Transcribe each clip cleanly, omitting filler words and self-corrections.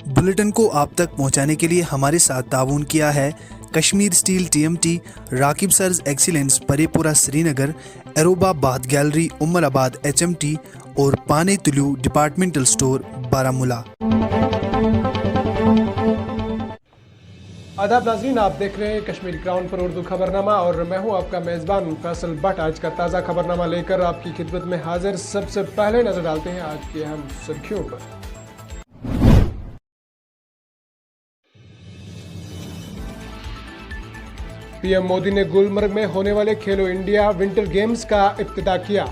Bulletin को आप तक पहुंचाने के लिए हमारे साथ ताउन किया है कश्मीर स्टील टीएमटी, राकिब सर्ज एक्सीलेंस परेपुरा श्रीनगर, एरोबा बाथ गैलरी उमराबाद एचएमटी और पाने तुलू डिपार्टमेंटल स्टोर बारामूला। आदाब नाज़रीन, आप देख रहे हैं कश्मीर क्राउन पर उर्दू खबरनामा और मैं हूं आपका मेज़बान फैसल भट्ट। आज का ताज़ा खबरनामा लेकर आपकी खिदमत में हाजिर। सबसे पहले नजर डालते हैं आज की अहम सुर्खियों पर। पीएम मोदी ने गुलमर्ग में होने वाले खेलो इंडिया विंटर गेम्स का इफ्तिताह किया।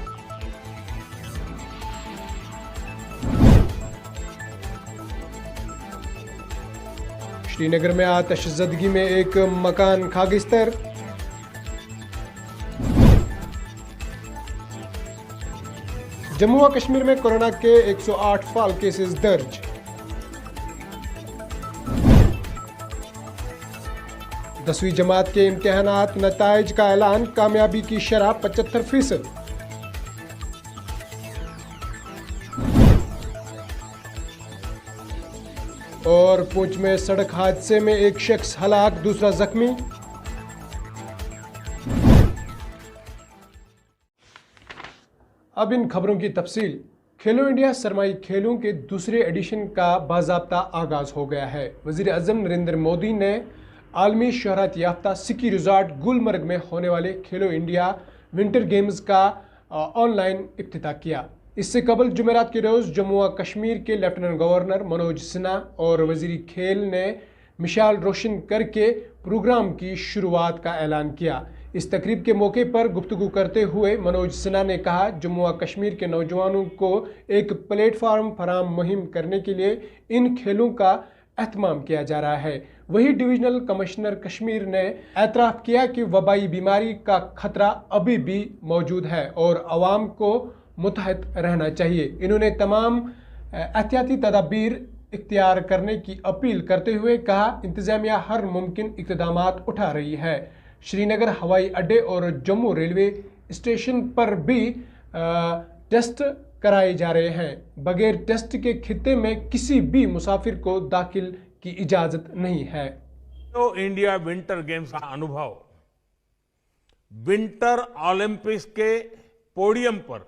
श्रीनगर में आतिशज़दगी में एक मकान खागिस्तर। जम्मू व कश्मीर में कोरोना के 108 फाल केसेस दर्ज। दसवीं जमात के इम्तिहानात नताइज का ऐलान, कामयाबी की शरह 75%। और पुंछ में सड़क हादसे में एक शख्स हलाक, दूसरा जख्मी। अब इन खबरों की तफसील। खेलो इंडिया सरमाई खेलों के दूसरे एडिशन का बाज़ाब्ता आगाज हो गया है। वज़ीर आज़म नरेंद्र मोदी ने आलमी शोहरत याफ्ता स्की रिजॉर्ट गुलमर्ग में होने वाले खेलो इंडिया विंटर गेम्स का ऑनलाइन इफ्तिताह किया। इससे कबल जुमेरात के रोज़ जम्मू व कश्मीर के लेफ्टिनेंट गवर्नर मनोज सिन्हा और वज़ीर खेल ने मिसाल रोशन करके प्रोग्राम की शुरुआत का ऐलान किया। इस तकरीब के मौके पर गुफ्तगू करते हुए मनोज सिन्हा ने कहा, जम्मू व कश्मीर के नौजवानों को एक प्लेटफार्म फराहम मुहिम करने के लिए इन खेलों का एहतमाम किया जा रहा है। वही डिविजनल कमिश्नर कश्मीर ने एतराफ़ किया कि वबाई बीमारी का खतरा अभी भी मौजूद है और आवाम को मुतहद रहना चाहिए। इन्होंने तमाम एहतियाती तदाबीर इख्तियार करने की अपील करते हुए कहा, इंतज़ामिया हर मुमकिन इक़दामात उठा रही है। श्रीनगर हवाई अड्डे और जम्मू रेलवे स्टेशन पर भी टेस्ट कराए जा रहे हैं। बगैर टेस्ट के खित्ते में किसी भी मुसाफिर को दाखिल की इजाज़त नहीं है। तो इंडिया विंटर गेम्स का अनुभव विंटर ओलंपिक्स के पोडियम पर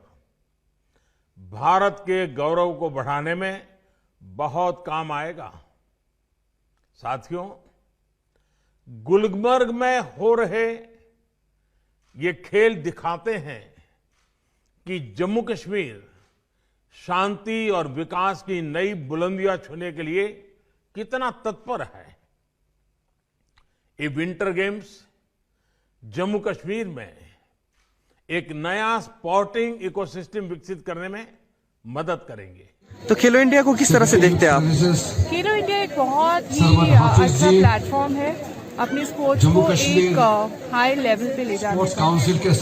भारत के गौरव को बढ़ाने में बहुत काम आएगा। साथियों, गुलमर्ग में हो रहे ये खेल दिखाते हैं कि जम्मू कश्मीर शांति और विकास की नई बुलंदियां छूने के लिए कितना तत्पर है। ये विंटर गेम्स जम्मू कश्मीर में एक नया स्पोर्टिंग इकोसिस्टम विकसित करने में मदद करेंगे। तो खेलो इंडिया को किस तरह से देखते हैं आप? खेलो इंडिया एक बहुत ही अच्छा प्लेटफॉर्म है अपने स्पोर्ट्स को एक हाई लेवल पे ले जाने का।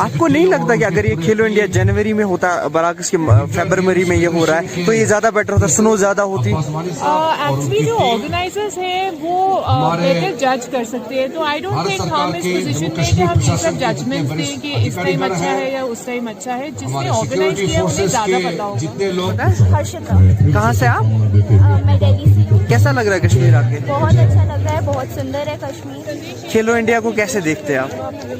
आपको नहीं लगता कि अगर ये खेलो इंडिया जनवरी में होता, बराकस के फरवरी में ये हो रहा है, तो ये ज्यादा बेटर होता, स्नो ज्यादा होती? एक्चुअली जो ऑर्गेनाइजर्स हैं वो बेटर जज कर सकते हैं, तो आई डोंट थिंक हम इस पोजीशन में कि हम ये सब जजमेंट दें कि इस टाइम अच्छा है या उस टाइम अच्छा है। जिसने ऑर्गेनाइज किया उन्हें ज्यादा पता होगा। हर्षिता। कहाँ से आप? मैं दिल्ली से हूँ। कैसा लग रहा है कश्मीर आके? बहुत अच्छा लग रहा है, बहुत सुंदर है कश्मीर। खेलो इंडिया को कैसे देखते हैं आप?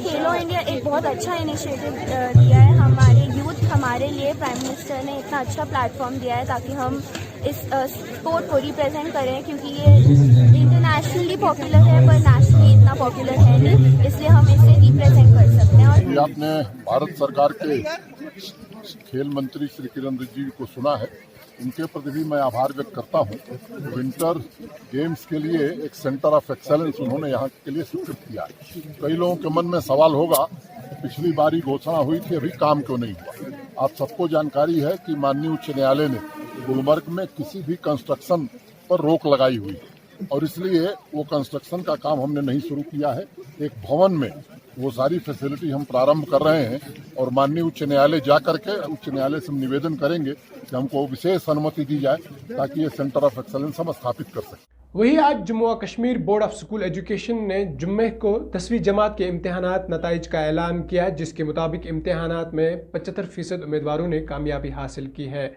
खेलो इंडिया एक बहुत अच्छा इनिशिएटिव दिया है हमारे यूथ, हमारे लिए प्राइम मिनिस्टर ने इतना अच्छा प्लेटफॉर्म दिया है ताकि हम इस स्पोर्ट को रिप्रेजेंट करें, क्योंकि ये इंटरनेशनली पॉपुलर है पर नेशनली इतना पॉपुलर है नहीं, इसलिए हम इसे रिप्रेजेंट कर सकते हैं। और आपने भारत सरकार के खेल मंत्री श्री किरण रिजिजू को सुना है, उनके प्रति भी मैं आभार व्यक्त करता हूं। विंटर गेम्स के लिए एक सेंटर ऑफ एक्सेलेंस उन्होंने यहाँ के लिए स्वीकृत किया है। कई लोगों के मन में सवाल होगा, पिछली बारी घोषणा हुई थी, अभी काम क्यों नहीं हुआ? आप सबको जानकारी है कि माननीय उच्च न्यायालय ने गुलमर्ग में किसी भी कंस्ट्रक्शन पर रोक लगाई हुई है और इसलिए वो कंस्ट्रक्शन का काम हमने नहीं शुरू किया है। एक भवन में वो सारी फैसिलिटी हम प्रारंभ कर रहे हैं और माननीय उच्च न्यायालय जा करके उच्च न्यायालय से हम निवेदन करेंगे कि हमको विशेष अनुमति दी जाए ताकि ये सेंटर ऑफ एक्सेलेंस हम स्थापित कर सकें। वही आज जम्मू व Kashmir board of school education ने जुम्मे को 10वीं जमात के इम्तिहानात नताइज का ऐलान किया, जिसके मुताबिक इम्तिहानात में 75% उम्मीदवारों ने कामयाबी हासिल की है।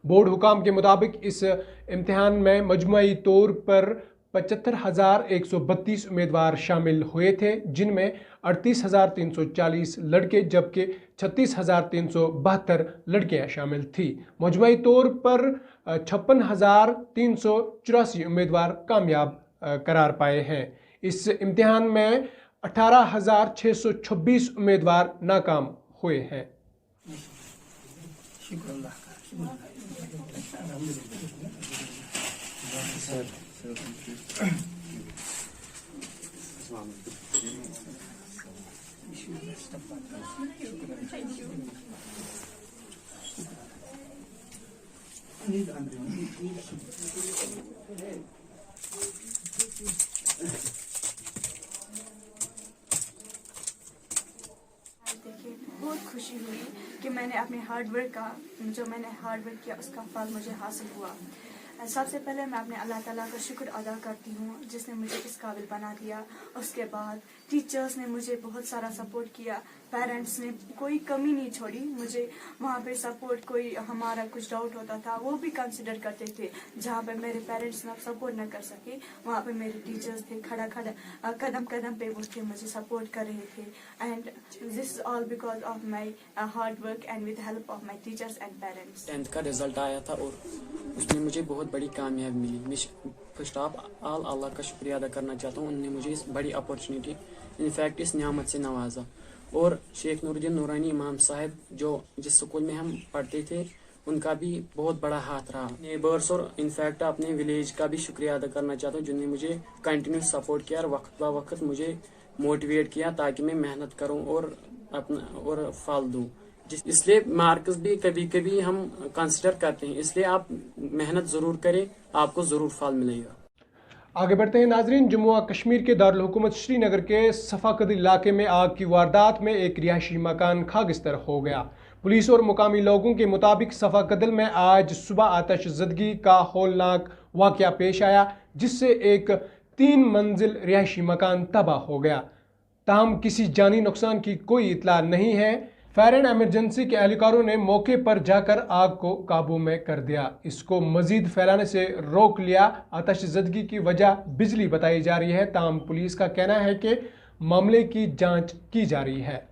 बोर्ड हुकाम के मुताबिक इस इम्तिहान में मजमुई तौर पर 75,132 उम्मीदवार शामिल हुए थे, जिनमें 38,340 लड़के जबकि 36,372 लड़कियां शामिल थी। मजमुई तौर पर 56,384 उम्मीदवार कामयाब करार पाए हैं। इस इम्तिहान में 18,626 उम्मीदवार नाकाम हुए हैं। बहुत खुशी हुई कि मैंने अपने हार्डवर्क किया उसका फल मुझे हासिल हुआ। सबसे पहले मैं अपने अल्लाह ताला का शुक्र अदा करती हूँ जिसने मुझे इस काबिल बना दिया। उसके बाद टीचर्स ने मुझे बहुत सारा सपोर्ट किया, पेरेंट्स ने कोई कमी नहीं छोड़ी मुझे वहाँ पे सपोर्ट। कोई हमारा कुछ डाउट होता था वो भी कंसिडर करते थे। जहाँ पे मेरे पेरेंट्स ना सपोर्ट न कर सके वहाँ पे मेरे टीचर्स थे, कदम कदम पे वो थे, मुझे सपोर्ट कर रहे थे। And this is all because of my hard work and with help of my teachers and parents. 10th का रिजल्ट आया था और उसमें मुझे बहुत बड़ी कामयाबी मिली। मैं फर्स्ट ऑफ ऑल अल्लाह का शुक्रिया अदा करना चाहता हूँ, उन्होंने मुझे इस बड़ी अपॉर्चुनिटी इनफैक्ट इस नियामत से नवाजा। और शेख नूरुद्दीन नूरानी इमाम साहब जो जिस स्कूल में हम पढ़ते थे उनका भी बहुत बड़ा हाथ रहा। नेबर्स और इनफैक्ट अपने विलेज का भी शुक्रिया अदा करना चाहता हूँ जिन्होंने मुझे कंटिन्यू सपोर्ट किया और वक्त ब वक्त मुझे मोटिवेट किया ताकि मैं मेहनत करूँ और फल दूँ। इसलिए मार्क्स भी कभी कभी हम कंसिडर करते हैं, इसलिए आप मेहनत जरूर करें, आपको जरूर फल मिलेगा। आगे बढ़ते हैं नाजरीन। जम्मू और कश्मीर के दारुल हुकूमत श्रीनगर के सफाकद इलाके में आग की वारदात में एक रिहायशी मकान खागिस्तर हो गया। पुलिस और मुकामी लोगों के मुताबिक सफाकदल में आज सुबह आतिशज़दगी का हौलनाक वाक़या पेश आया जिससे एक 3 मंजिल रिहायशी मकान तबाह हो गया। ताहम किसी जानी नुकसान की कोई इतला नहीं है। फायर एंड एमरजेंसी के एहलकारों ने मौके पर जाकर आग को काबू में कर दिया, इसको मजीद फैलाने से रोक लिया। आतिशज़दगी की वजह बिजली बताई जा रही है, ताहम पुलिस का कहना है कि मामले की जांच की जा रही है।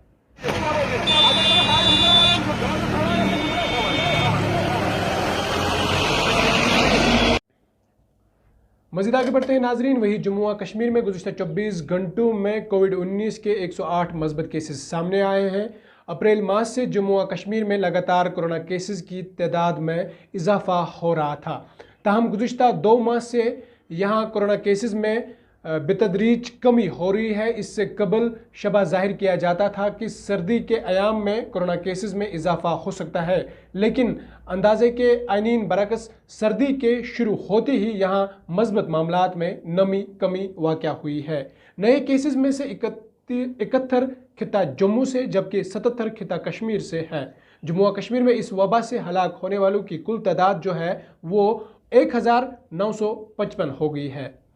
मजीद आगे बढ़ते हैं नाजरीन। वही जम्मू और कश्मीर में गुज़िश्ता 24 घंटों में कोविड-19 के 108 मस्बत केसेस सामने आए हैं। अप्रैल माह से जम्मू और कश्मीर में लगातार कोरोना केसेस की तादाद में इजाफा हो रहा था। ताहम गुज़िश्ता 2 माह से यहाँ कोरोना केसेस में बेतदरीज कमी हो रही है। इससे कबल शबा जाहिर किया जाता था कि सर्दी के अयाम में कोरोना केसेस में इजाफा हो सकता है, लेकिन अंदाजे के आइनीन बरकस सर्दी के शुरू होते ही यहाँ मस्बत मामलात में नमी कमी वाक़या हुई है। नए केसेस में से 71 खिता जम्मू से जबकि 77 खिता कश्मीर से है। जम्मू और कश्मीर में इस वबा से हलाक होने वालों की कुल तादाद जो है वो 1955 हो गई है।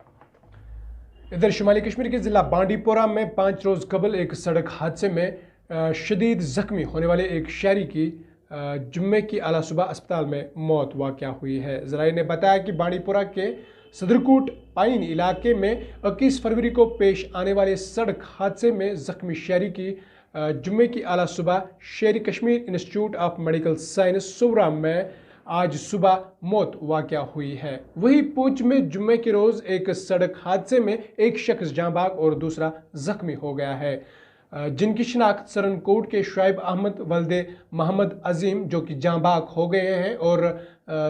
इधर शुमाली कश्मीर के ज़िला बांडीपोरा में 5 रोज़ कबल एक सड़क हादसे में शदीद ज़ख्मी होने वाले एक शहरी की जुम्मे की आला सुबह अस्पताल में मौत वाक़या हुई है। ज़राए ने बताया कि बांडीपोरा के सदरकोट पाइन इलाके में 21 फरवरी को पेश आने वाले सड़क हादसे में ज़ख्मी शहरी की जुम्मे की आला सुबह Sher Kashmir institute of medical science Soura में आज सुबह मौत वाक़या हुई है। वही पूंछ में जुम्मे के रोज़ एक सड़क हादसे में एक शख्स जाँ बाग और दूसरा ज़ख्मी हो गया है, जिनकी शिनाख्त सरनकोट के शुआइब अहमद वल्दे मोहम्मद अजीम जो कि जाँ बाग हो गए हैं और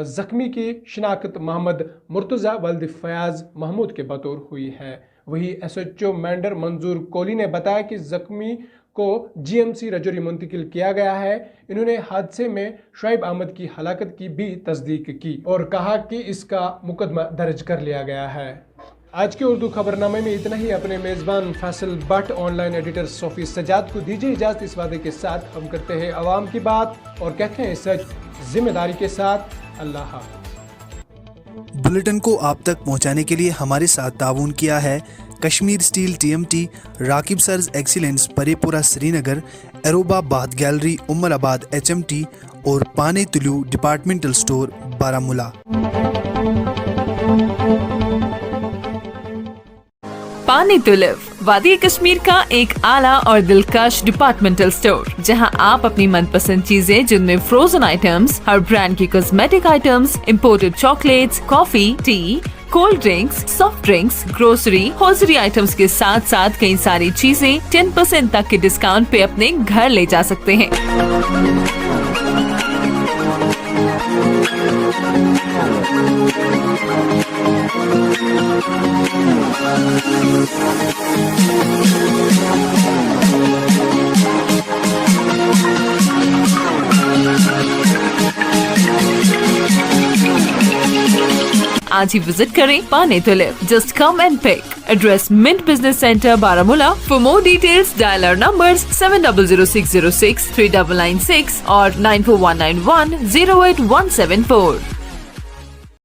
ज़ख्मी की शिनाख्त मोहम्मद मुर्तज़ा वल्द फयाज महमूद के बतौर हुई है। वही SHO मैंडर मंजूर कोहली ने बताया कि ज़ख्मी को GMC रजौरी मुंतकिल किया गया है। इन्होंने हादसे में शुआइब अहमद की हलाकत की भी तस्दीक की और कहा कि इसका मुकदमा दर्ज कर लिया गया है। आज के उर्दू खबरनामे में इतना ही। अपने मेज़बान फैसल भट्ट, ऑनलाइन एडिटर सोफी सजाद को दीजिए इजाज़त इस वादे के साथ हम करते हैं आवाम की बात और कहते हैं सच जिम्मेदारी के साथ। अल्लाह हाफ़िज़। बुलेटिन को आप तक पहुंचाने के लिए हमारे साथ ताउन किया है कश्मीर स्टील TMT, राकिब सर्स एक्सीलेंस परेपुरा श्रीनगर, एरोबा बाथ गैलरी उमराबाद HMT और पाने तुलू डिपार्टमेंटल स्टोर बारामूला। पाने तुलिव वादी कश्मीर का एक आला और दिलकश डिपार्टमेंटल स्टोर, जहां आप अपनी मनपसंद चीजें जिनमें फ्रोजन आइटम्स, हर ब्रांड की cosmetic items, imported chocolates, coffee, T, cold drinks, soft drinks, grocery, wholesale items के साथ साथ कई सारी चीजें 10% तक के डिस्काउंट पे अपने घर ले जा सकते हैं। आज ही विजिट करें पाने तुलिव। Just come and pick. Address mint business centre Baramulla. For more details dial our numbers 700606 3996 और 9419108174।